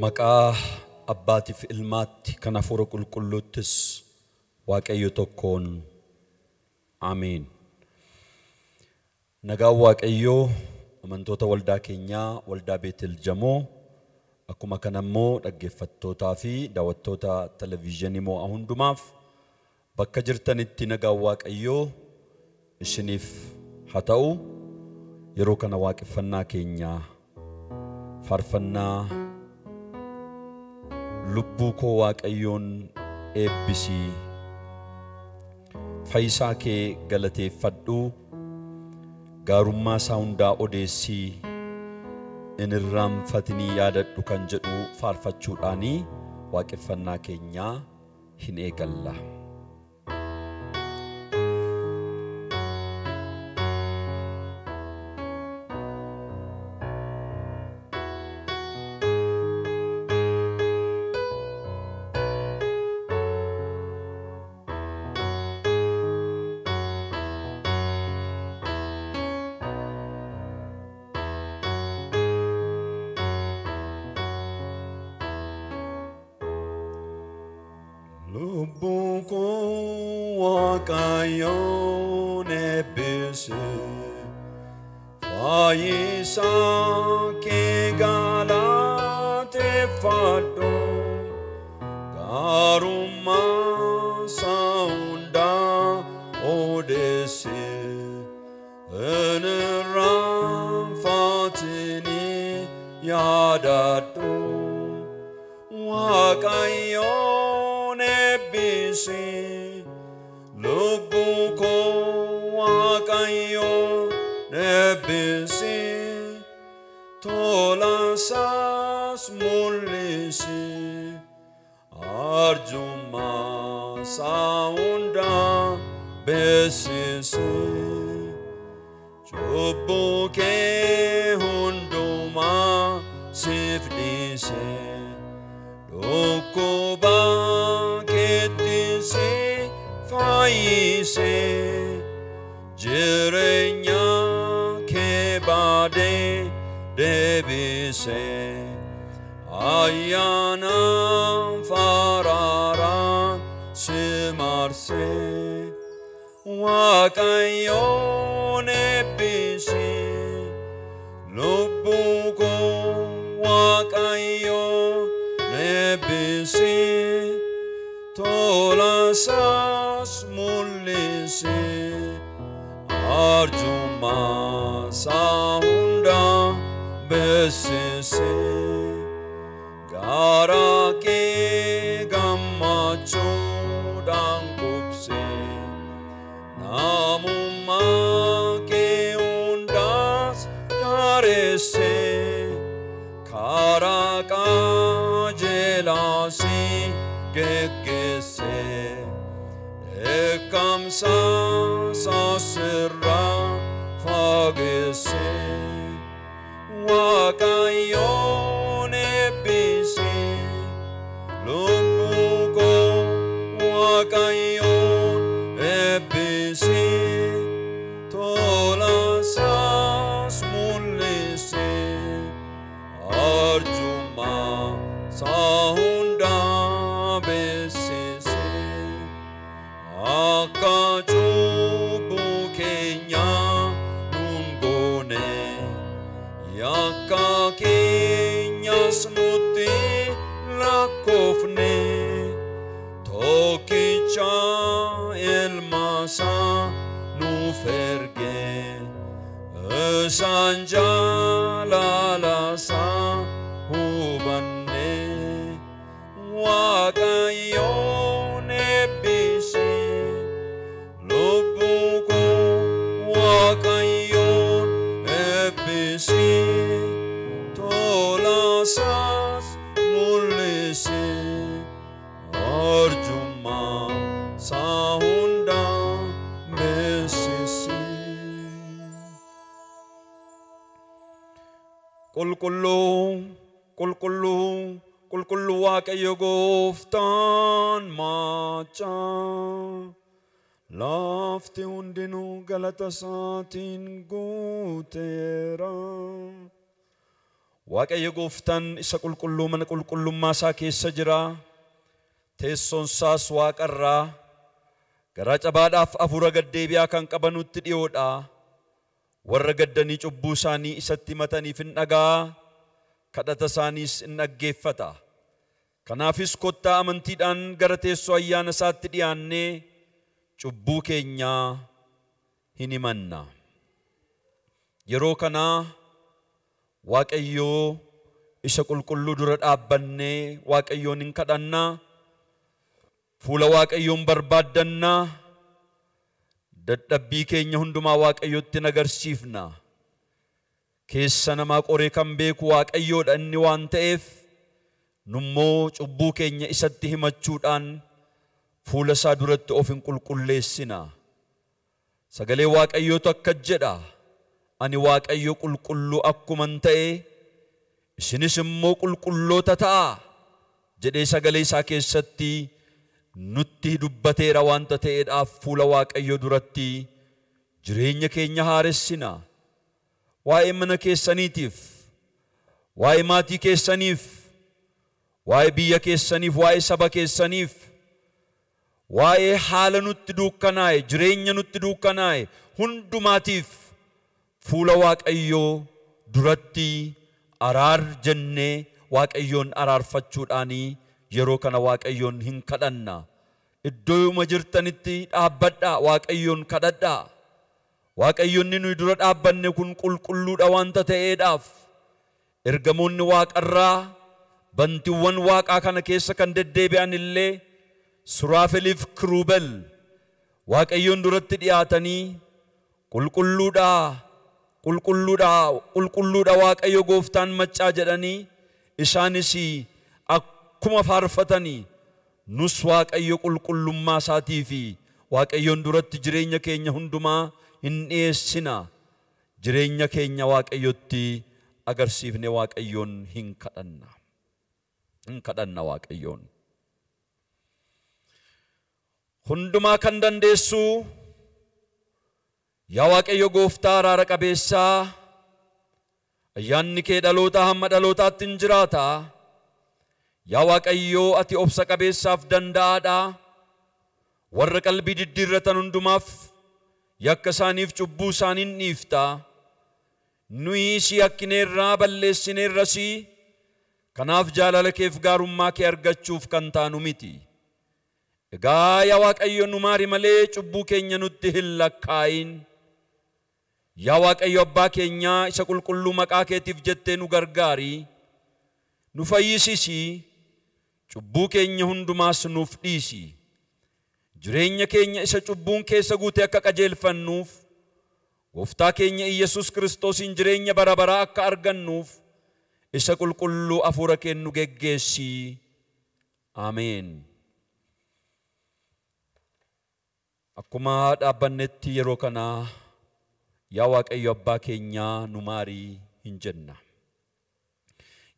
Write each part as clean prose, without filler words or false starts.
Maqaa abbaatiif ilmaatti kan hafuura qulqulluuttis Waaqayyo tokkoon Ameen. Nagaan Waaqayyoo amantoota waldaa keenyaa waldaa Beetel Jamoo akkuma kanammoo dhaggeeffattootaa fi daawwattoota televiizyinii Mo'aa hundumaaf bakka jirtanitti nagaan Waaqayyoo isiniif haa ta'u. Yeroo kana waaqeffannaa keenyaa faarfannaa lubbuu koo Waaqayyoon eebbisii fayyisaa kee galateeffadhu gaarummaa isaa hundaa odeessii in irraanfatinii yaadadhu kan jedhu faarfachuudhaanii waaqeffannaa keenyaa hin eegalla. Qulqulluu Waaqayyo Gooftaan maachaa lafti hundinuu galata isaatiin guuteera. Waaqayyo gooftaan isa qulqulluu mana qulqullummaa isaa keessa jira. Teessoon isaas waaqarraa. Garaa cabaadhaaf hafuura gaddeebi'aa kan qabanutti dhiyoodha. Warra gaddanii cubbuu isaanii isatti himataniif hin dhaga'a. Kadhata isaaniis hin dhaggeeffata. Kanaafis kottaa amantiidhaan gara teessoo ayyaana isaatti dhiyaannee cubbuu keenya hin himanna. Yeroo kanaa Waaqayyoo isa qulqulluu dura dhaabbannee Waaqayyoon hin kadhannaa. Fuula Waaqayyoon barbaaddannaa. Dadhabbii keenya hundumaa Waaqayyootti agarsiifna. Keessa namaa qoree kan beeku Waaqayyoodha inni waan ta'eef nummoo cubbuu keenya isatti himachuudhaan fuula isaa duratti of hin qulqulleessina. Sagalee Waaqayyootu akka jedha, ani Waaqayyo qulqulluu akkuman ta'e isinis immoo qulqulloota ta'a jedhee sagalee isaa keessatti nutti dubbateera waanta ta'eedhaaf fuula Waaqayyo duratti jireenya keenya haaressina. Waa'ee mana keessaniitiif, waa'ee maatii keessaniif, waa'ee biyya keessaniif, waa'ee saba keessaniif, waa'ee haala nutti dukkanaa'e, jireenya nutti dukkanaa'e hundumaatiif fuula Waaqayyoo duratti araar jennee Waaqayyoon araarfachuudhaanii yeroo kana Waaqayyoon hin kadhanna. Iddoo yooma jirtanitti dhaabbadhaa, Waaqayyoon kadhadhaa. Waaqayyoon nuyi dura dhaabbanne kun qulqulluudha waanta ta'eedhaaf ergamoonni Waaqarraa bantiiwwan Waaqaa kana keessa kan deddeebi'an illee Suraafeliif Kiruubel Waaqayyoon duratti dhiyaatanii qulqulluudha, qulqulluudha, qulqulluudha Waaqayyo gooftaan maccaa jedhanii isaanis akkuma faarfatanii nus Waaqayyo qulqullummaa isaatii fi Waaqayyoon duratti jireenya keenya hundumaa hin dhiyeessina. Jireenya keenya Waaqayyotti agarsiifne Waaqayyoon hin kadhanna. Hin kadhanna Waaqayyoon. Hundumaa kan dandeessu yaa Waaqayyo gooftaa araara qabeessaa, ayyaanni kee dhalootaa hamma dhalootaatti hin jiraata. Yaa Waaqayyo ati obsa qabeessaaf danda'aadha. Warra qalbii diddiirratan hundumaaf yakka isaaniif cubbuu isaanii dhiifta. Nuyi si yakkineerraa balleessineerras, kanaaf jaalala keef gaarummaa kee argachuuf kan taanu miti. Egaa yaa Waaqayyo nu maari malee cubbuu keenya nutti hin lakkaayin. Yaa Waaqayyo abbaa keenya isa qulqulluu maqaa keetiif jettee nu gargaari. Nu fayyisisi. Cubbuu keenya hundumaas nuuf dhiisi. Jireenya keenya isa cubbuun keessa guute akka qajeelfannuuf, gooftaa keenya Iyesuus Kiristoosiin jireenya bara baraa akka argannuuf isa qulqulluu hafuura kee nu geggeessi. Ameen. Akkuma dhaabbannetti yeroo kana yaa Waaqayyo abbaa keenyaa nu maarii hin jenna.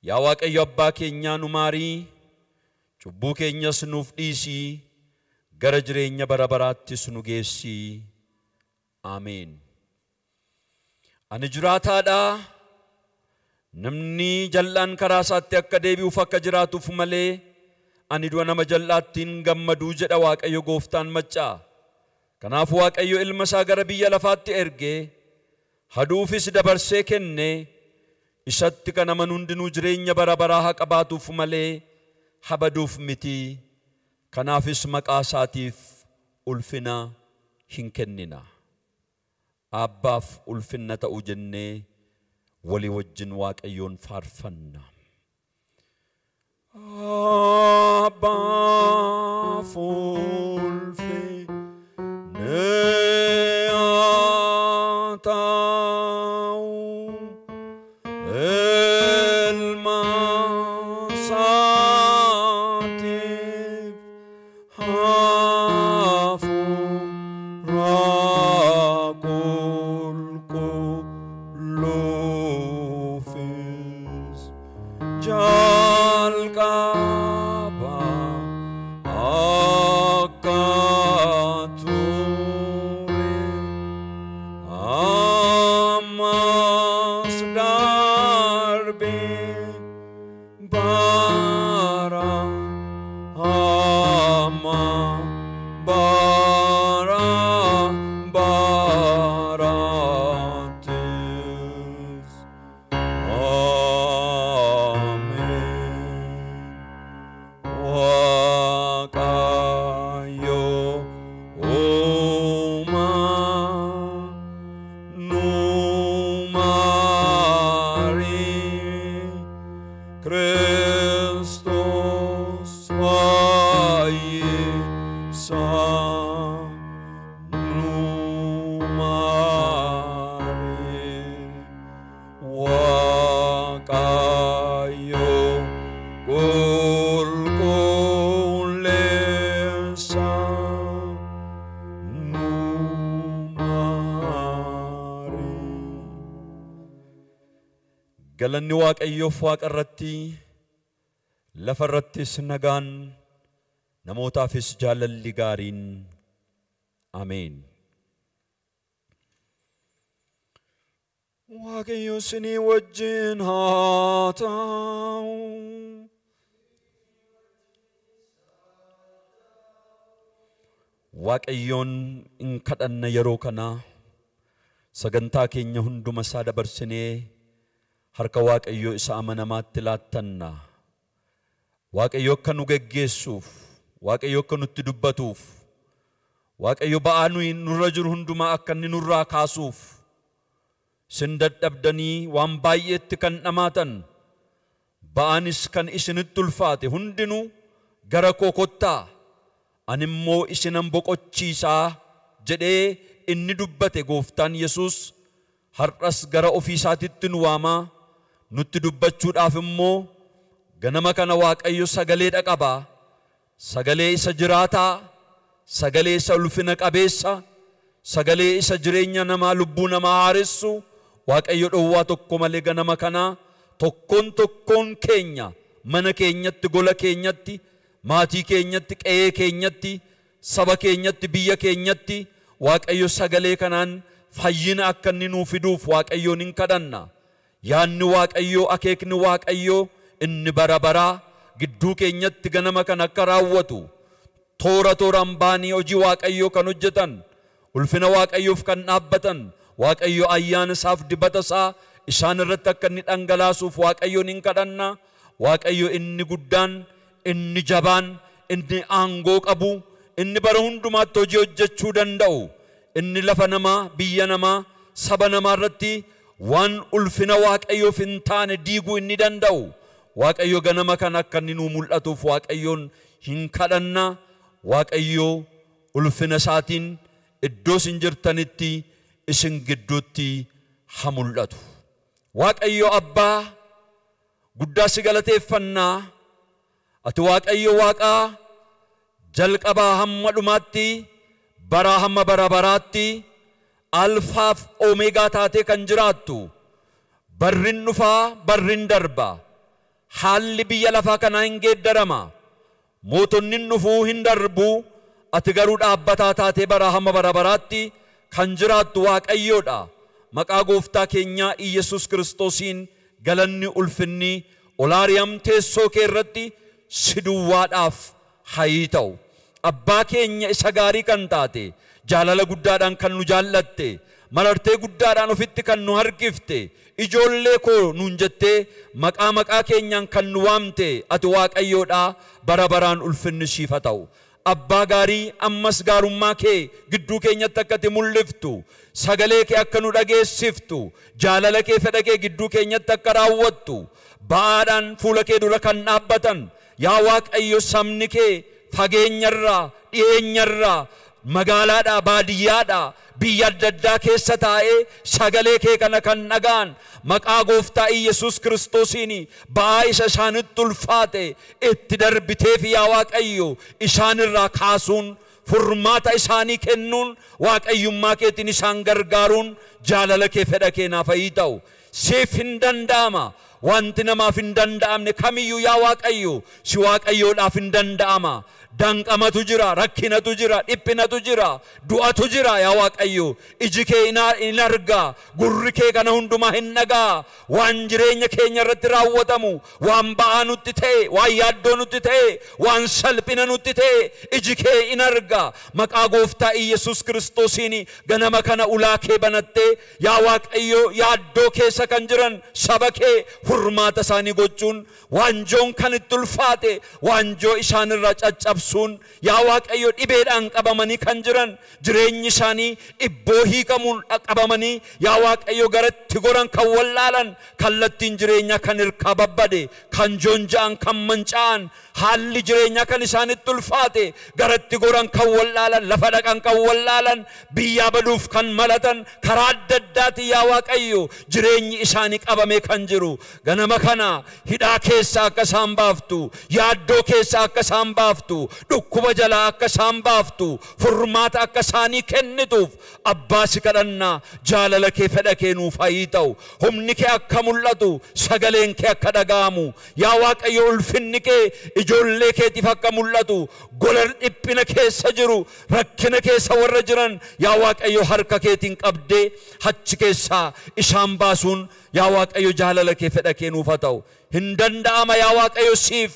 Yaa Waaqayyo abbaa keenyaa nu maarii, cubbuu keenyas nuuf dhiisi, gara jireenya bara baraattis nu geessi. Ameen. Ani jiraataadha. Namni jal'aan karaa isaatti akka deebi'uuf akka jiraatuuf malee ani du'a nama jal'aatti hin gammadu jedha Waaqayyo gooftaan maccaa. Kanaaf Waaqayyo ilma isaa gara biyya lafaatti ergee haduufis dabarsee kenne. Isatti kan amanu hundinuu jireenya bara baraa haa qabaatuuf malee habaduuf miti. Kanaafis maqaa isaatiif ulfina hin kennina. Abbaaf ulfinna ta'u jennee walii wajjin Waaqayyoon faarfanna. Abbaaf ulfinna ta'u ilma isaatiif hafuura qulqulluufis jalqaba akka Galanni Waaqayyoof Waaqa irratti lafa irrattis nagaan namootaafis jaalalli gaariin. Ameen. Waaqayyo isinii wajjin haa ta'u. Waaqayyoon in kadhanna yeroo kana sagantaa keenya hunduma isaa dabarsinee harka Waaqayyo isa amanamaatti laattanna. Waaqayyo akka nu geggeessuuf, Waaqayyo akka nutti dubbatuuf, Waaqayyo ba'aa nurra jiru hundumaa akka inni nurraa kaasuuf, sin dadhabdanii waan baay'eetti kan dhamaatan, ba'aanis kan isinitti ulfaate hundinuu gara koo kottaa, ani immoo isinan boqochiisaa jedhee inni dubbate Gooftaan Yesuus har'as gara ofii isaatitti nu waamaa. Nutti dubbachuudhaaf immoo ganama kana Waaqayyo sagalee dhaqabaa, sagalee isa jiraataa, sagalee isa ulfina qabeessa, sagalee isa jireenya namaa lubbuu namaa haaressu. Waaqayyo dhowwaa tokko malee ganama kana tokkoon keenya mana keenyatti, gola keenyatti, maatii keenyatti, qe'ee keenyatti, saba keenyatti, biyya keenyatti Waaqayyo sagalee kanaan fayyina akka inni nuuf fiduuf Waaqayyoon hin kadhanna. Yaanni Waaqayyoo, akeekni Waaqayyoo inni bara baraa gidduu keenyatti ganama kan akka raawwatu, tooraan baanii hojii Waaqayyoo kan hojjetan, ulfina Waaqayyoof kan dhaabbatan, Waaqayyo ayyaana isaaf dibata isaa isaan irratti akka inni dhangalaasuuf Waaqayyoon hin kadhanna. Waaqayyo inni guddaan, inni jabaan, inni aangoo qabu, inni bara hundumaatti hojii hojjechuu danda'u, inni lafa namaa, biyya namaa, saba namaa irratti waan ulfina Waaqayyoof hin taane diiguu inni danda'u. Waaqayyo ganama kan akka inni nuu mul'atuuf Waaqayyoon hin kadhanna. Waaqayyo ulfina isaatiin iddoo isin jirtanitti isin gidduutti haa mul'atu. Waaqayyo Abbaa guddaa si galateeffannaa. Ati Waaqayyo Waaqaa jalqabaa hamma dhumaatti, baraa hamma bara baraatti alfaaf omeegaa taatee kan jiraattu, barrin dhufaa, barrin darba, haalli biyya lafaa kanaa hin geeddarama, mootonni dhufuu hin darbu, ati garuu dhaabbataa taatee baraa hamma bara baraatti kan jiraattu Waaqayyoodha. Maqaa Gooftaa keenyaa Iyesuus Kiristoosiin galanni ulfinni olaariyaam teessoo kee irratti si duwwaadhaaf haa ta'u. Abbaa keenya isa gaarii kan taate, jaalala guddaadhaan kan nu jaallatte, marartee guddaadhaan ofitti kan nu harkifte, ijoollee koo nuun jettee maqaa keenyaan kan nu waamte ati Waaqayyoodha. Bara baraan ulfinni siif haa ta'u. Abbaa gaarii, ammas gaarummaa kee gidduu keenyatti akka ati mul'iftu, sagalee kee akka nu dhageessiftu, jaalala kee, fedha kee gidduu keenyatti akka raawwattu, ba'aadhaan fuula kee dura kan dhaabbatan yaa Waaqayyo sabni kee fageenyarraa, dhiyeenyarraa, magaalaadhaa, baadiyyaadhaa, biyya adda addaa keessa taa'ee sagalee kee kana kan dhagaan maqaa Gooftaa Iyesuus Kiristoosiin ba'aa isa isaanitti ulfaate itti darbiteef yaa Waaqayyo isaanirraa kaasuun, furmaata isaanii kennuun, waaqayyummaa keetiin isaan gargaaruun jaalala kee, fedha kee naaf haa ta'u. Siif hin danda'ama. Wanti namaaf hin danda'amne kamiyyuu yaa Waaqayyo si Waaqayyoodhaaf hin danda'ama. Danqamatu jira, rakkinatu jira, dhiphinatu jira, du'atu jira yaa Waaqayyo. Iji kee in arga, gurri kee kana hundumaa hin dhagaa. Waan jireenya keenya irratti raawwatamu, waan ba'aa nutti ta'e, waan yaaddoo nutti ta'e, waan salphina nutti ta'e iji kee in arga. Maqaa Gooftaa Iyesuus Kiristoosiin ganama kana ulaa kee banattee yaa Waaqayyo yaaddoo keessa kan jiran saba kee furmaata isaanii gochuun, waanjoon kan itti ulfaate waanjoo isaanirraa caccabsuun, yaa Waaqayyo dhibeedhaan qabamanii kan jiran jireenyi isaanii ibboo hiikamuun qabamanii yaa Waaqayyo garatti goran kan wallaalan, kallattiin jireenya kan hirkaa babbade, kan joonjaan, kan mancaan, haalli jireenyaa kan isaanitti ulfaate, garatti goran kan wallaalan, lafa dhaqan kan wallaalan, biyyaa baduuf kan malatan, karaa adda addaati yaa Waaqayyo jireenyi isaanii qabamee kan jiru. Ganama kana hidhaa keessaa akka isaan baaftu, yaaddoo keessaa akka isaan baaftu, dhukkuba jalaa akka isaan baaftu, furmaata akka isaanii kennituuf Abbaa si kadhanna. Jaalala kee fedha kee nuuf haa ta'u, humni kee akka mul'atu, sagaleen kee akka dhaga'amu yaa Waaqayyo, ulfinni kee ijoollee keetiif akka mul'atu, gola dhiphina keessa jiru, rakkina keessa warra jiran yaa Waaqayyo harka keetiin qabdee achi keessaa isaan baasuun yaa Waaqayyo jaalala kee fedha kee nuuf haa ta'u. Hin danda'ama yaa Waaqayyo siif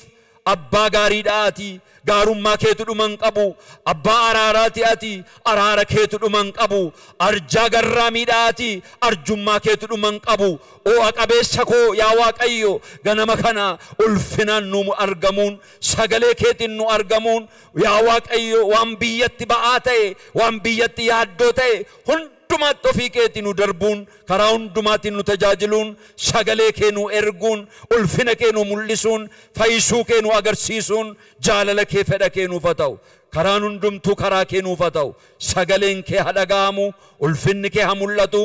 abbaa gaariidha ati, gaarummaa keetu dhuman qabu, abbaa araaraati ati, araara keetu dhuman qabu, arjaa garraamiidha ati, arjummaa keetu dhuman qabu. O'a qabeessa koo yaa Waaqayyo ganama kana ulfinaan nu argamuun, sagalee keetiin nu argamuun yaa Waaqayyo waan biyyatti ba'aa ta'e, waan biyyatti yaaddoo ta'e hundumaatti ofii keetiin nu darbuun, karaa hundumaatiin nu tajaajiluun, sagalee kee nu erguun, ulfina kee nu mul'isuun, fayyisuu kee nu agarsiisuun, jaalala kee fedha kee nuuf haa ta'u. Karaan hundumtuu karaa kee nuuf haa ta'u. Sagaleen kee haa dhaga'amu, ulfinni kee haa mul'atu.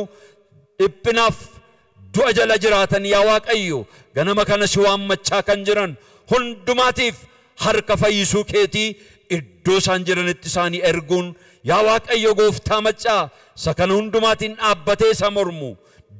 Dhiphinaaf du'a jala jiraatan yaa Waaqayyo ganama kana si waammachaa kan jiran hundumaatiif harka fayyisuu keetii iddoo isaan jiranitti isaanii erguun yaa Waaqayyo gooftaa maccaa isa kana hundumaatiin dhaabbatee isa mormu,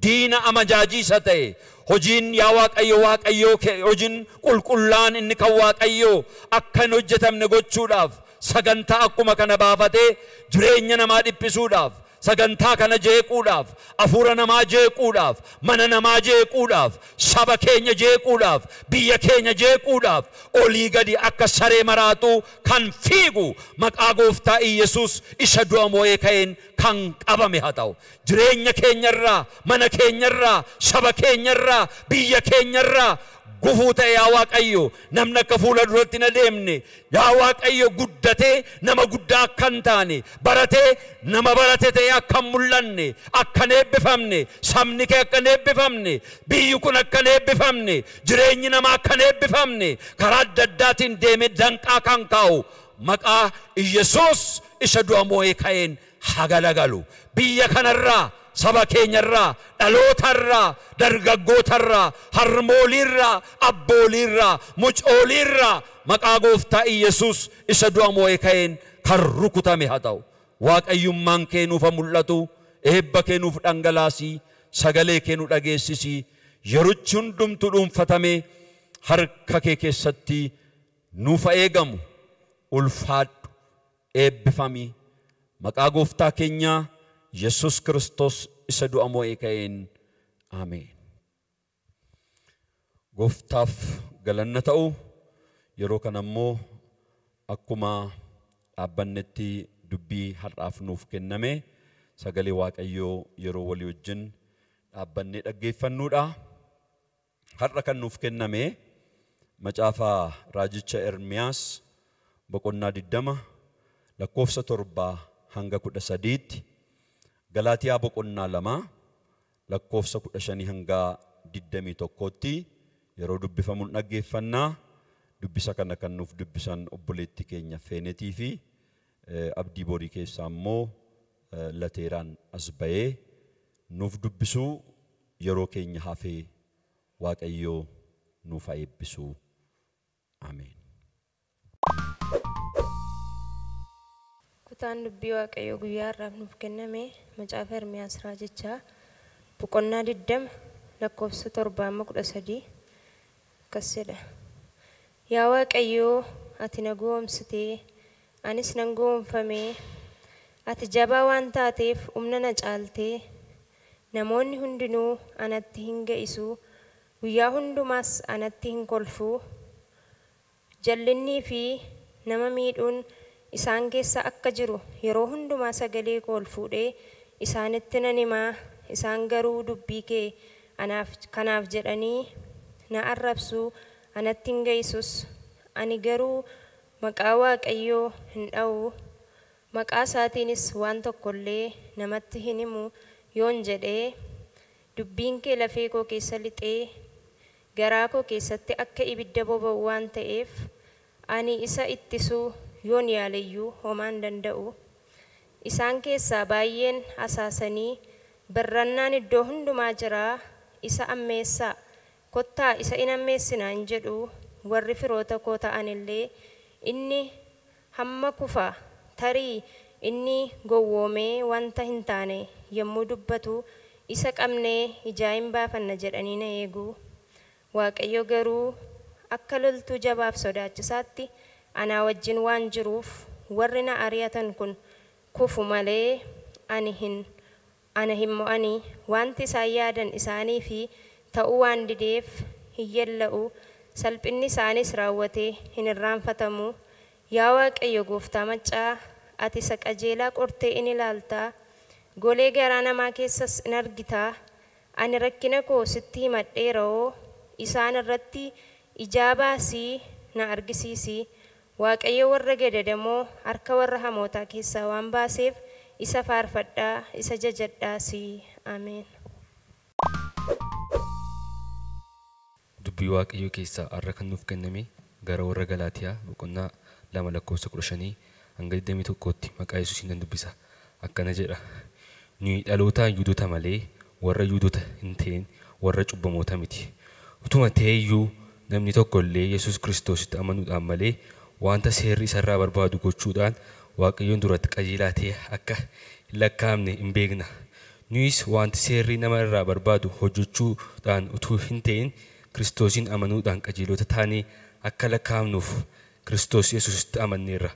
diina amajaajiisa ta'e, hojiin yaa Waaqayyo hojiin qulqullaan inni kan Waaqayyo akka hin hojjetamne gochuudhaaf sagantaa akkuma kana baafatee jireenya namaa dhiphisuudhaaf, sagantaa kana jeequudhaaf, afuura namaa jeequudhaaf, mana namaa jeequudhaaf, saba keenya jeequudhaaf, biyya keenya jeequudhaaf, olii gadi akka saree maraatu kan fiigu maqaa gooftaa Yesuus isa du'a moo'ee ka'een kan qabame haa ta'u. Jireenya keenyarraa, mana keenyarraa, saba keenyarraa, biyya keenyarraa gufuu ta'e yaa Waaqayyo namni akka fuula duratti na deemne, yaa Waaqayyo guddatee nama guddaa akka hin taane, baratee nama barate ta'e akka hin mul'anne, akka hin eebbifamne, sabni kee akka hin eebbifamne, biyyi kun akka hin eebbifamne, jireenyi namaa akka hin eebbifamne, karaa adda addaatiin deemee danqaa kan kaa'u maqaa Yesuus isa du'a moo'ee ka'een haa galagalu. Biyya kanarraa, saba keenyarraa, dhalootarraa, dargaggootarraa, harmooliirraa, abbooliirraa, mucooliirraa maqaa gooftaa Yesuus isa du'a moo'ee ka'een kan rukutame haa ta'u. Waaqayyummaan kee nuuf mul'atu, eebba kee nuuf dhangalaasi, sagalee kee nu dhageessisi. Yerochi hundumtu dhuunfatame harka kee keessatti nuuf eegamu. Ulfaadhu, eebbifami. Maqaa gooftaa keenyaa Yesus Kristos isa du'a moo'ee ka'een ameen. Gooftaaf galanna ta'u. Yeroo kana immoo akkuma dhaabbannetti dubbii har'aaf nuuf kenname sagalee Waaqayyoo yeroo walii wajjin dhaabbannee dhaggeeffannuudha. Har'a kan nuuf kenname macaafa raajicha Ermiyaas boqonnaa 20 lakkoofsa 7 hanga 13, Galaatiyaa boqonnaa 2 lakkoofsa 15 hanga 21tti yeroo dubbifamuun dhaggeeffannaa. Dubbisa kana kan nuuf dubbisan obboleetti keenya Feenetii fi abdii borii keessaa immoo lateeraan as ba'ee nuuf dubbisuu yeroo keenya hafee Waaqayyoo nuuf haa eebbisu. Ameen. Kutaan dubbii Waaqayyoo guyyaa har'aaf nuuf kenname macaafa Ermiyaas raajichaa boqonnaa 20 lakkoofsa 7-13 akkas jedha. Yaa Waaqayyoo, ati na goomsitee, anis nan goomfamee, ati jabaa waan taateef humna na caaltee, namoonni hundinuu anatti hin ga'isu, guyyaa hundumaas anatti hin kolfu. Jallinnii fi nama miidhuun isaan keessa akka jiru yeroo hundumaa sagalee koo ol fuudhee isaanitti nan himaa. Isaan garuu dubbii kee kanaaf jedhanii na arrabsuu, anatti hin ga'isus. Ani garuu maqaa Waaqayyoo hin dha'u, maqaa isaatiinis waan tokkollee namatti hin himu yoon jedhee, dubbiin kee lafee koo keessa lixee garaa koo keessatti akka ibidda boba'u waan ta'eef ani isa ittisuu yoon yaaleyyuu homaan danda'u. Isaan keessaa baay'een asaasanii barrannaan iddoo hundumaa jiraa isa ammeessaa kottaa isa in ammeessinaa hin jedhu. Warri firoota koo ta'an illee inni hamma kufa tarii inni gowwoomee wanta hin taane yommuu dubbatu isa qabnee ijaa hin baafanna jedhanii na eegu. Waaqayyo garuu akka loltuu jabaaf sodaachisaatti anaa wajjin waan jiruuf warri na ari'atan kun kufu malee ana hin mo'anii. Wanti isaan yaadan isaanii fi ta'uu waan dideef hin yella'u. Salphinni isaanis raawwatee hin irraanfatamu. Yaa Waaqayyo gooftaa maccaa ati isa qajeelaa qortee in ilaaltaa. Golee garaa namaa keessas in argitaa. Ani rakkina koo sitti himadheeroo. Isaan irratti ijaa baasii na argisiisi. Waaqayyo warra gadadamoo harka warra hamootaa keessaa waan baaseef isa faarfadhaa isa jajadhaasii. Ameen. Dubbii Waaqayyoo keessaa har'a kan nuuf kenname gara warra Galaatiyaa boqonnaa 2:15 hanga 21tti maqaa Yesuusiin nan dubbisa. Akkana jedha. Nuyi dhalootaan Yihuudoota malee warra Yihuudoota hin ta'in warra cubbamoota miti. Utuma ta'eyyuu namni tokko illee Yesuus Kiristoositti amanuudhaan malee wanta seerri isarraa barbaadu gochuudhaan Waaqayyoon duratti qajeelaa ta'e akka hin lakkaa'amne hin beekna. Nuyis wanti seerri nama irraa barbaadu hojjechuudhaan utuu hin ta'in Kiristoosiin amanuudhaan qajeelota taanee akka lakkaa'amnuuf Kiristoos Yesuusitti amanneerra.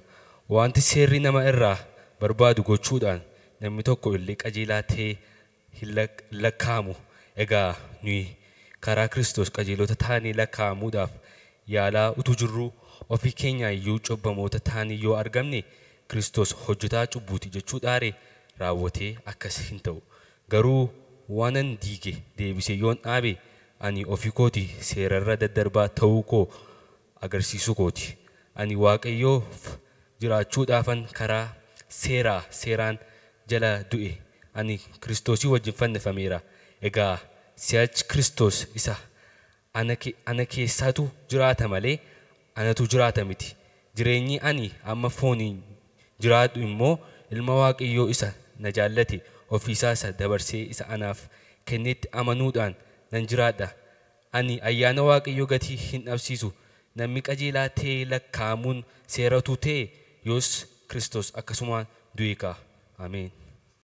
Wanti seerri nama irraa barbaadu gochuudhaan namni tokko illee qajeelaa ta'e hin lakkaa'amu. Egaa nuyi karaa Kiristoos qajeelota taanee lakkaa'amuudhaaf yaalaa utuu jirru ofii keenya iyyuu cubbamoota taanii yoo argamne Kiristoos hojjetaa cubbuuti jechuudhaare raawwatee akkas hin ta'u. Garuu waanan diige deebisee yoon dhaabe ani ofii kooti seerarra daddarbaa ta'uu koo agarsiisuu kooti. Ani Waaqayyoof jiraachuudhaafan karaa seeraan jala du'e. Ani Kiristoosii wajjin fannifameera. Egaa si'achi Kiristoos isa ana keessaatu jiraata malee anatu jiraata miti. Jireenyi ani amma fooniin jiraadhu immoo ilma Waaqayyoo isa na jaallate ofiisaa isa dabarsee isa anaaf kennetti amanuudhaan nan jiraadha. Ani ayyaana Waaqayyoo gatii hin dhabsiisu. Namni qajeelaa ta'e lakkaa'amuun seeratu ta'e yoos Kiristoos akkasumaan du'e ka'a. Ameen.